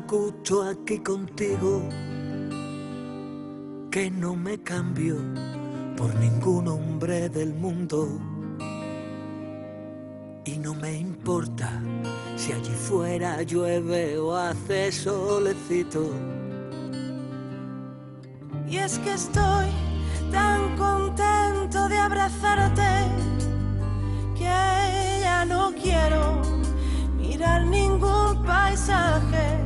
gusto aquí contigo, que no me cambio por ningún hombre del mundo. Y no me importa si allí fuera llueve o hace solecito. Y es que estoy tan contento de abrazarte que ya no quiero mirar ningún paisaje.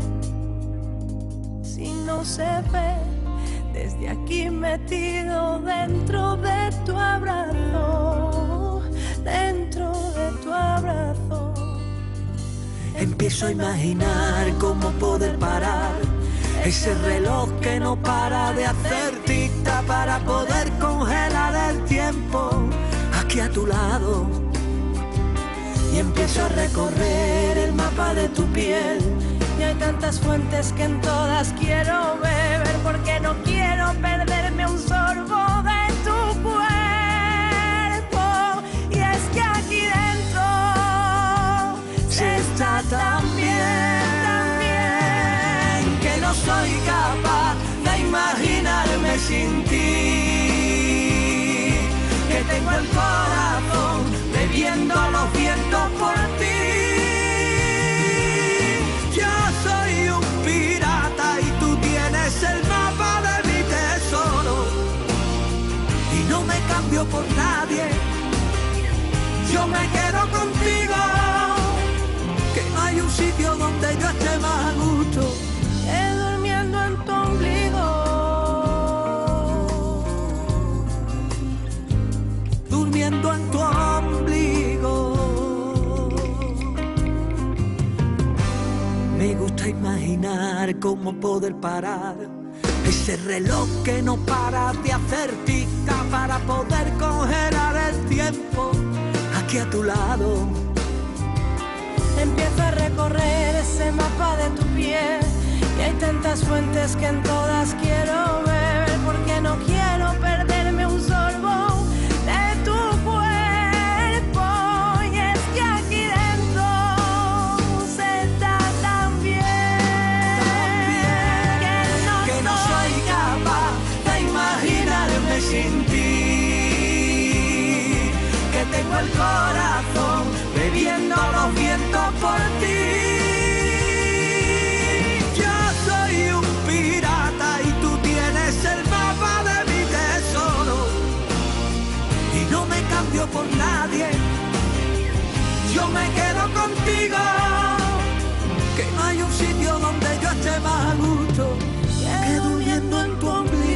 Si no se ve desde aquí metido dentro de tu abrazo, dentro de tu abrazo. Empiezo a imaginar cómo poder parar ese reloj que no para de hacer tic-tac para poder congelar el tiempo aquí a tu lado. Y empiezo a recorrer el mapa de tu piel. Y hay tantas fuentes que en todas quiero beber, porque no quiero perderme un sorbo de tu cuerpo. Y es que aquí dentro se está tan bien, que no soy capaz de imaginarme sin ti, que tengo el corazón bebiendo los vientos por ti. Yo soy un pirata y tú tienes el mapa de mi tesoro, y no me cambio por nadie, yo me quedo contigo, que no hay un sitio donde yo esté más a gusto que durmiendo en tu ombligo, durmiendo en tu ombligo. Me gusta imaginar cómo poder parar ese reloj que no para de hacer tic-tac para poder congelar el tiempo aquí a tu lado. Empiezo a recorrer ese mapa de tu piel. Y hay tantas fuentes que en todas quiero beber, porque no quiero perderme un sorbo de tu cuerpo. Y es que aquí dentro se está tan bien, que no soy capaz de imaginarme sin ti, que tengo el corazón bebiendo los vientos por ti. Yo soy un pirata y tú tienes el mapa de mi tesoro, y no me cambio por nadie, yo me quedo contigo, que no hay un sitio donde yo esté más a gusto que durmiendo en tu ombligo.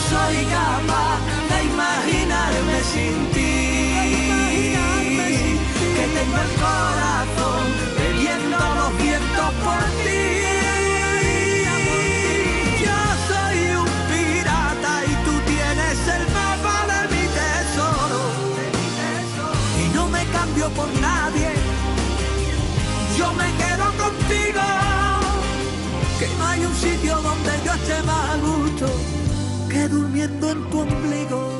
Soy capaz de imaginarme sin ti, que tengo el corazón bebiendo los vientos por ti. Yo soy un pirata y tú tienes el mapa de mi tesoro, y no me cambio por nadie, yo me quedo contigo, que no hay un sitio donde yo esté más a gusto que durmiendo en tu ombligo.